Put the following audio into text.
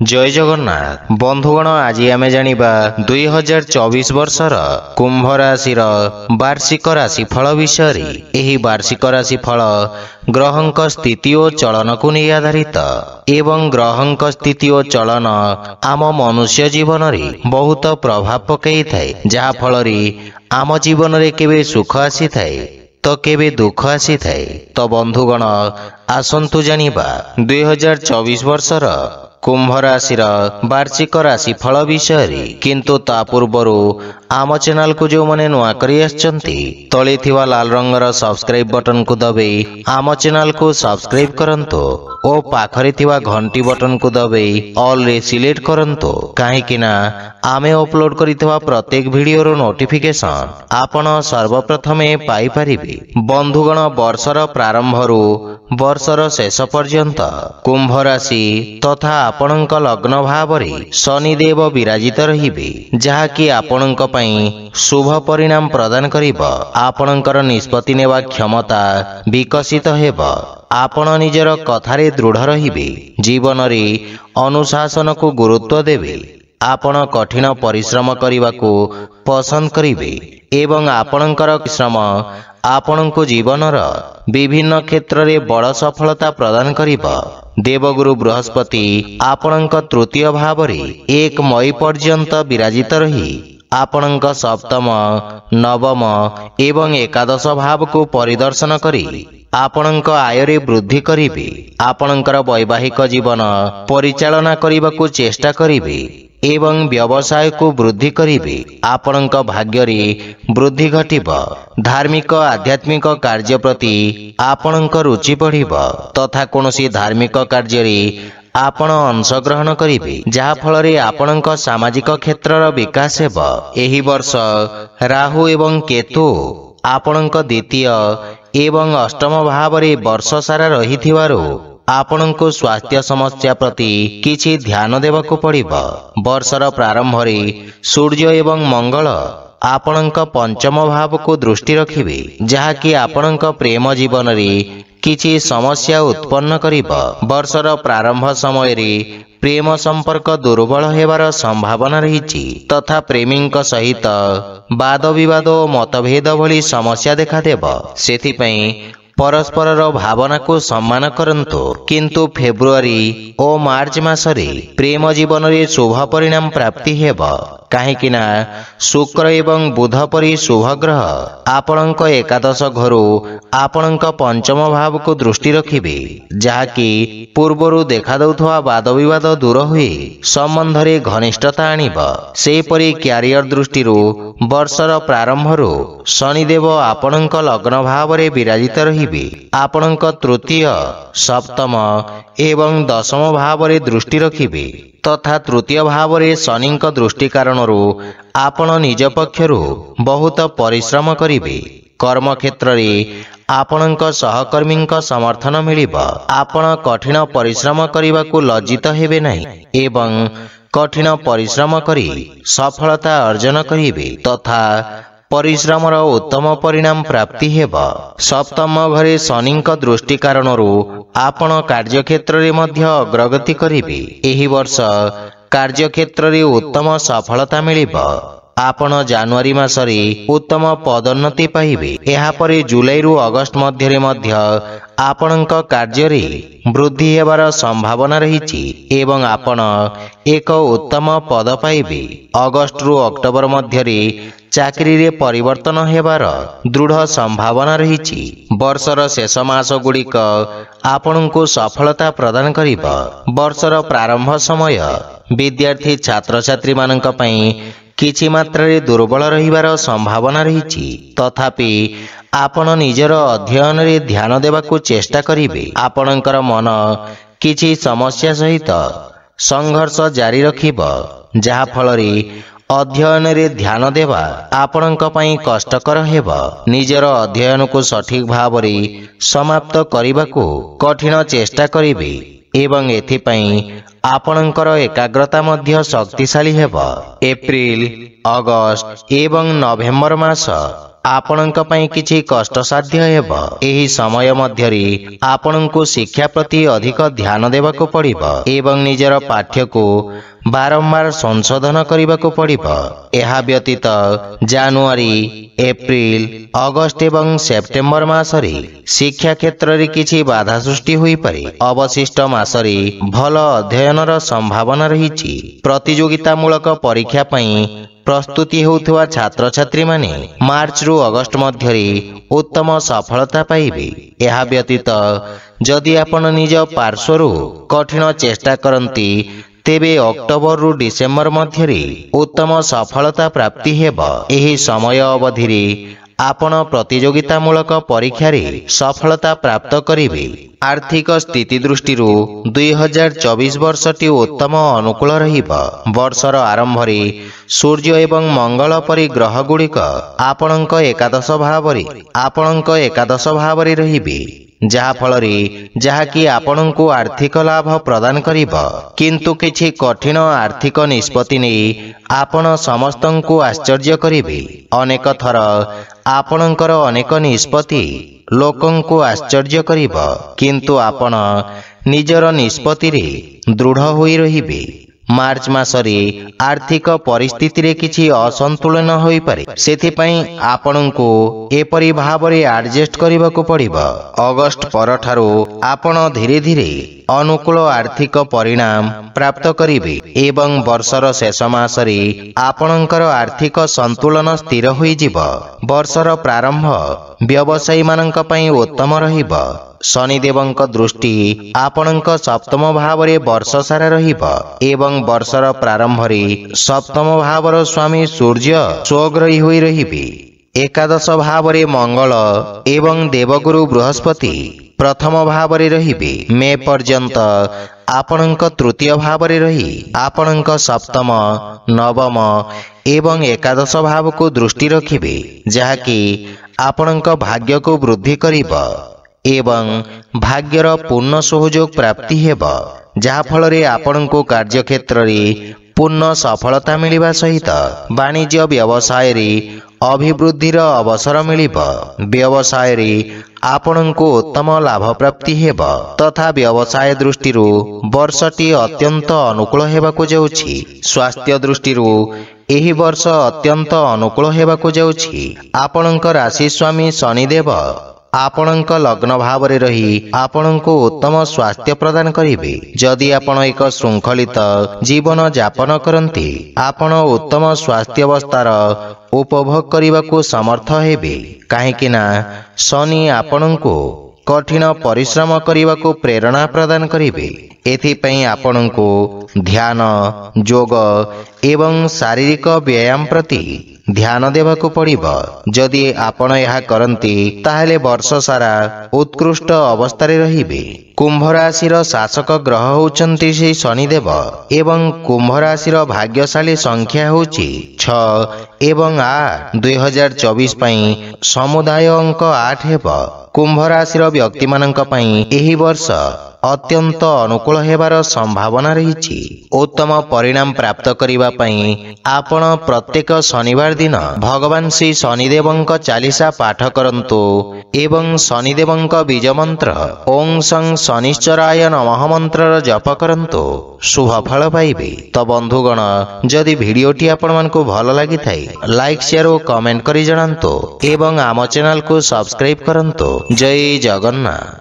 जय जगन्नाथ बंधुगण आज आम जानिबा 2024 वर्षर कुंभ राशि वार्षिक राशिफल विषय एही वार्षिक राशिफल ग्रहंक स्थिति और चलन को नहीं आधारित एवं ग्रहंक स्थिति और चलन आम मनुष्य जीवन रे बहुत प्रभाव पकई थाए जहा फल आम जीवन रे केबे सुख आसी थाए तो केबे दुख आसी थाए। तो बंधुगण आसंतु जानिबा 2024 वर्षर कुंभ राशि वार्षिक राशिफल विषय किंतु ता पूर्वरु आम चैनल को जो मैंने नुआ करी आछंती तले थिवा लाल रंगर सब्सक्राइब बटन को दबाई आम चैनल को सब्सक्राइब करंतु ओ पाखरे थिवा घंटी बटन को दबाई ऑल रे सिलेक्ट करंतु काहेकि ना आमे अपलोड करितवा प्रत्येक वीडियो रो नोटिफिकेशन आपण सर्वप्रथमे पाई परिबे। बंधुगण वर्षर प्रारंभ रु वर्षर शेष पर्यंत कुंभ राशि तथा आपणक लग्न भाव शनिदेव विराजित रहिबे जहाँकि आपणक पई शुभ परिणाम प्रदान करिब। आपणकर निष्पत्ति नेवा क्षमता विकसित हेब। आपण निजर कथारे दृढ़ रहिबे। जीवन रे अनुशासन को गुरुत्व देबे। आपण कठिन परिश्रम करिबाकू पसंद करिबे एवं आपणकर श्रम आपणको जीवनर विभिन्न क्षेत्र रे बड़ सफलता प्रदान करिब। देवगुरु बृहस्पति आपणक तृतीय भाव रे 1 मई पर्यंत विराजित रही आपणक सप्तम नवम एवं एकादश भाव को परिदर्शन करी आपणक आय रे वृद्धि करिबे। आपणकर वैवाहिक जीवन परिचालना करिबाकू चेष्टा करिबे एवं व्यवसाय को वृद्धि करिबे। आपणक भाग्य रे वृद्धि घटिब। धार्मिक आध्यात्मिक कार्य प्रति आपणक रुचि बढ़िब तथा कोनोसी धार्मिक कार्य रे आपण अंशग्रहण करिबे जहा फल रे आपणक सामाजिक क्षेत्रर विकास हेब। एही वर्ष राहु एवं केतु आपणक द्वितीय एवं अष्टम भाव रे वर्ष सारा रहिथिवारो आपणको स्वास्थ्य समस्या प्रति किछि ध्यान देबाकू पड़िब। वर्षर प्रारंभ रे सूर्य एवं मंगल आपणक पंचम भाव को दृष्टि रखिबे जहाँकि आपणक प्रेम जीवन रे किछि समस्या उत्पन्न करिब। वर्षर प्रारंभ समय रे प्रेम संपर्क दुर्बल हेबार संभावना रहिछि तथा प्रेमीक सहित वाद विवाद और मतभेद भली समस्या देखा देब। सेथि पई परस्पर भावना को सम्मान करंतु किंतु फेब्रुआरी और मार्च मासरे प्रेम जीवन रे शुभ परिणाम प्राप्ति हेब। काहेकि ना शुक्र एवं बुध परी शुभ ग्रह आपणक एकादश घरु आपणक पंचम भाव को दृष्टि रखिबे जहाँकि पूर्वरु देखा दउथवा वाद विवाद दूर हुए संबंध रे घनिष्ठता आनिब। सेपरि क्यारियर दृष्टि वर्षर प्रारंभ शनिदेव आपणक लग्न भाव रे विराजित रहिबे। आपणक तृतीय सप्तम एवं दशम भाव रे दृष्टि रखिबे तथा तृतीय भाव रे शनिक दृष्टि कारण आपण निज पक्षरु बहुत परिश्रम करिबे। कर्म क्षेत्र रे आपणक सहकर्मीक समर्थन मिलिब। आपण कठिन परिश्रम करिबाकू लज्जित हेबे नाही एवं कठिन परिश्रम करी सफलता अर्जन करिबे तथा परिश्रमर उत्तम परिणाम प्राप्ति हेब। सप्तम घरे शनिक दृष्टि कारण आपण कार्यक्षेत्र रे मध्य अग्रगति करिबे। एही वर्ष कार्यक्षेत्र रे उत्तम सफलता मिलिब। आपण जनवरी मासरे उत्तम पदोन्नति पाइबे। एहा परे जुलाई रु अगस्त मध्य आपणक कार्य रे वृद्धि हेबार संभावना रहिछि एवं आपण एक उत्तम पद पाइबे। अगस्त रु अक्टोबर मध्य चाकरी रे परिवर्तन हेबार दृढ़ संभावना रहिछि। वर्षर शेष मास गुड़िक आपणको सफलता प्रदान करिब। वर्षर प्रारंभ समय विद्यार्थी छात्र छात्री मानक पई किछि मात्रा रे दुर्बल रहिबार संभावना रहिछि तथापि आपण निजर अध्ययन रे ध्यान देबाकू चेष्टा करिबे। आपणकर मन किछि समस्या सहित संघर्ष जारी रखिब जहा फल रे अध्ययन रे ध्यान देवा आपणक पई कष्टकर हेब। निजर अध्ययन को सठिक भाव रे समाप्त करिबाकू कठिन चेष्टा करिबे एवं एथिपई आपणकर एकाग्रता मध्य शक्तिशाली हेब। एप्रिल अगस्त एवं नवेम्बर मास ଆପଣଙ୍କ ପାଇଁ କିଛି କଷ୍ଟସାଧ୍ୟ ହେବ। ଏହି ସମୟ ମଧ୍ୟରେ ଆପଣଙ୍କୁ ଶିକ୍ଷା ପ୍ରତି ଅଧିକ ଧ୍ୟାନ ଦେବାକୁ ପଡ଼ିବ ଏବଂ ନିଜର ପାଠ୍ୟକୁ ବାରମ୍ବାର ସଂଶୋଧନ କରିବାକୁ ପଡ଼ିବ। ଏହା ବ୍ୟତୀତ ଜାନୁଆରୀ, ଏପ୍ରିଲ, ଅଗଷ୍ଟ ଏବଂ ସେପ୍ଟେମ୍ବର ମାସରେ ଶିକ୍ଷା କ୍ଷେତ୍ରରେ କିଛି ବାଧା ସୃଷ୍ଟି ହୋଇପାରେ। ଅବଶିଷ୍ଟ ମାସରେ ଭଲ ଅଧ୍ୟୟନର ସମ୍ଭାବନା ରହିଛି। ପ୍ରତିଯୋଗିତାମୂଳକ ପରୀକ୍ଷା ପାଇଁ ପ୍ରସ୍ତୁତି ହେଉଥିବା ଛାତ୍ରଛାତ୍ରୀମାନେ ମାର୍ଚ୍ଚରୁ ଅଗଷ୍ଟ ମଧ୍ୟରେ ଉତ୍ତମ ସଫଳତା ପାଇବେ। ଏହା ବ୍ୟତୀତ ଯଦି ଆପଣ ନିଜ ପାର୍ଶ୍ୱରୁ କଠିନ ଚେଷ୍ଟା କରନ୍ତି ତେବେ ଅକ୍ଟୋବରରୁ ଡିସେମ୍ବର ମଧ୍ୟରେ ଉତ୍ତମ ସଫଳତା ପ୍ରାପ୍ତି ହେବ। ଏହି ସମୟ ଅବଧିରେ ଆପଣ ପ୍ରତିଯୋଗିତାମୂଳକ ପରୀକ୍ଷାରେ ସଫଳତା ପ୍ରାପ୍ତ କରିବେ। ଆର୍ଥିକ ସ୍ଥିତି ଦୃଷ୍ଟିରୁ 2024 ବର୍ଷଟି ଉତ୍ତମ ଅନୁକୂଳ ରହିବ। ବର୍ଷର ଆରମ୍ଭରେ ସୂର୍ଯ୍ୟ ଏବଂ ମଙ୍ଗଳ ପରି ଗ୍ରହଗୁଡ଼ିକ ଆପଣଙ୍କ ଏକାଦଶ ଭାବରେ ରହିବେ, ଯାହାକି ଆପଣଙ୍କୁ ଆର୍ଥିକ ଲାଭ ପ୍ରଦାନ କରିବ। କିନ୍ତୁ କିଛି କଠିନ ଆର୍ଥିକ ନିଷ୍ପତ୍ତି ନେଇ ଆପଣ ସମସ୍ତଙ୍କୁ ଆଶ୍ଚର୍ଯ୍ୟ କରିବେ। ଅନେକ ଥର ଆପଣଙ୍କର ଅନେକ ନିଷ୍ପତ୍ତି ଲୋକଙ୍କୁ ଆଶ୍ଚର୍ଯ୍ୟ କରିବ, କିନ୍ତୁ ଆପଣ ନିଜର ନିଷ୍ପତ୍ତିରେ ଦୃଢ଼ ହୋଇ ରହିବେ। ମାର୍ଚ୍ଚ ମାସରେ ଆର୍ଥିକ ପରିସ୍ଥିତିରେ କିଛି ଅସନ୍ତୁଳନ ହୋଇପାରେ, ସେଥିପାଇଁ ଆପଣଙ୍କୁ ଏପରି ଭାବରେ ଆଡଜଷ୍ଟ କରିବାକୁ ପଡ଼ିବ। ଅଗଷ୍ଟ ପରଠାରୁ ଆପଣ ଧୀରେ ଧୀରେ ଅନୁକୂଳ ଆର୍ଥିକ ପରିଣାମ ପ୍ରାପ୍ତ କରିବେ ଏବଂ ବର୍ଷର ଶେଷ ମାସରେ ଆପଣଙ୍କର ଆର୍ଥିକ ସନ୍ତୁଳନ ସ୍ଥିର ହୋଇଯିବ। ବର୍ଷର ପ୍ରାରମ୍ଭ ବ୍ୟବସାୟୀମାନଙ୍କ ପାଇଁ ଉତ୍ତମ ରହିବ। ଶନିଦେବଙ୍କ ଦୃଷ୍ଟି ଆପଣଙ୍କ ସପ୍ତମ ଭାବରେ ବର୍ଷ ସାରା ରହିବ ଏବଂ ବର୍ଷର ପ୍ରାରମ୍ଭରେ ସପ୍ତମ ଭାବର ସ୍ୱାମୀ ସୂର୍ଯ୍ୟ ସ୍ୱଗ୍ରହୀ ହୋଇ ରହିବେ। ଏକାଦଶ ଭାବରେ ମଙ୍ଗଳ ଏବଂ ଦେବଗୁରୁ ବୃହସ୍ପତି ପ୍ରଥମ ଭାବରେ ରହିବେ। ମେ ପର୍ଯ୍ୟନ୍ତ ଆପଣଙ୍କ ତୃତୀୟ ଭାବରେ ରହି ଆପଣଙ୍କ ସପ୍ତମ, ନବମ ଏବଂ ଏକାଦଶ ଭାବକୁ ଦୃଷ୍ଟି ରଖିବେ, ଯାହାକି ଆପଣଙ୍କ ଭାଗ୍ୟକୁ ବୃଦ୍ଧି କରିବ ଏବଂ ଭାଗ୍ୟର ପୂର୍ଣ୍ଣ ସହଯୋଗ ପ୍ରାପ୍ତି ହେବ, ଯାହାଫଳରେ ଆପଣଙ୍କୁ କାର୍ଯ୍ୟକ୍ଷେତ୍ରରେ ପୂର୍ଣ୍ଣ ସଫଳତା ମିଳିବା ସହିତ ବାଣିଜ୍ୟ ବ୍ୟବସାୟରେ ଅଭିବୃଦ୍ଧିର ଅବସର ମିଳିବ। ବ୍ୟବସାୟରେ ଆପଣଙ୍କୁ ଉତ୍ତମ ଲାଭ ପ୍ରାପ୍ତି ହେବ ତଥା ବ୍ୟବସାୟ ଦୃଷ୍ଟିରୁ ବର୍ଷଟି ଅତ୍ୟନ୍ତ ଅନୁକୂଳ ହେବାକୁ ଯାଉଛି। ସ୍ୱାସ୍ଥ୍ୟ ଦୃଷ୍ଟିରୁ ଏହି ବର୍ଷ ଅତ୍ୟନ୍ତ ଅନୁକୂଳ ହେବାକୁ ଯାଉଛି। ଆପଣଙ୍କ ରାଶି ସ୍ୱାମୀ ଶନିଦେବ ଆପଣଙ୍କ ଲଗ୍ନ ଭାବରେ ରହି ଆପଣଙ୍କୁ ଉତ୍ତମ ସ୍ୱାସ୍ଥ୍ୟ ପ୍ରଦାନ କରିବେ। ଯଦି ଆପଣ ଏକ ଶୃଙ୍ଖଳିତ ଜୀବନ ଯାପନ କରନ୍ତି, ଆପଣ ଉତ୍ତମ ସ୍ୱାସ୍ଥ୍ୟାବସ୍ଥାର ଉପଭୋଗ କରିବାକୁ ସମର୍ଥ ହେବେ, କାହିଁକି ନା ଶନି ଆପଣଙ୍କୁ କଠିନ ପରିଶ୍ରମ କରିବାକୁ ପ୍ରେରଣା ପ୍ରଦାନ କରିବେ। ଏଥିପାଇଁ ଆପଣଙ୍କୁ ଧ୍ୟାନ, ଯୋଗ ଏବଂ ଶାରୀରିକ ବ୍ୟାୟାମ ପ୍ରତି ଧ୍ୟାନ ଦେବାକୁ ପଡ଼ିବ। ଯଦି ଆପଣ ଏହା କରନ୍ତି ତାହେଲେ ବର୍ଷ ସାରା ଉତ୍କୃଷ୍ଟ ଅବସ୍ଥାରେ ରହିବେ। କୁମ୍ଭ ରାଶିର ଶାସକ ଗ୍ରହ ହେଉଛନ୍ତି ଶ୍ରୀ ଶନିଦେବ ଏବଂ କୁମ୍ଭ ରାଶିର ଭାଗ୍ୟଶାଳୀ ସଂଖ୍ୟା ହେଉଛି 6 ଏବଂ 8। 2024 ପାଇଁ ସମୁଦାୟ ଅଙ୍କ 8 ହେବ। କୁମ୍ଭ ରାଶିର ବ୍ୟକ୍ତିମାନଙ୍କ ପାଇଁ ଏହି ବର୍ଷ ଅତ୍ୟନ୍ତ ଅନୁକୂଳ ହେବାର ସମ୍ଭାବନା ରହିଛି। ଉତ୍ତମ ପରିଣାମ ପ୍ରାପ୍ତ କରିବା ପାଇଁ ଆପଣ ପ୍ରତ୍ୟେକ ଶନିବାର ଦିନ ଭଗବାନ ଶ୍ରୀ ଶନିଦେବଙ୍କ ଚାଲିସା ପାଠ କରନ୍ତୁ ଏବଂ ଶନିଦେବଙ୍କ ବୀଜ ମନ୍ତ୍ର ଓଂ ସଂ ଶନିଶ୍ଚରାୟ ନମଃ ମନ୍ତ୍ରର ଜପ କରନ୍ତୁ, ଶୁଭ ଫଳ ପାଇବେ। ତ ବନ୍ଧୁଗଣ, ଯଦି ଭିଡ଼ିଓଟି ଆପଣମାନଙ୍କୁ ଭଲ ଲାଗିଥାଏ ଲାଇକ୍, ସେୟାର ଓ କମେଣ୍ଟ କରି ଜଣାନ୍ତୁ ଏବଂ ଆମ ଚ୍ୟାନେଲକୁ ସବସ୍କ୍ରାଇବ କରନ୍ତୁ। ଜୟ ଜଗନ୍ନାଥ।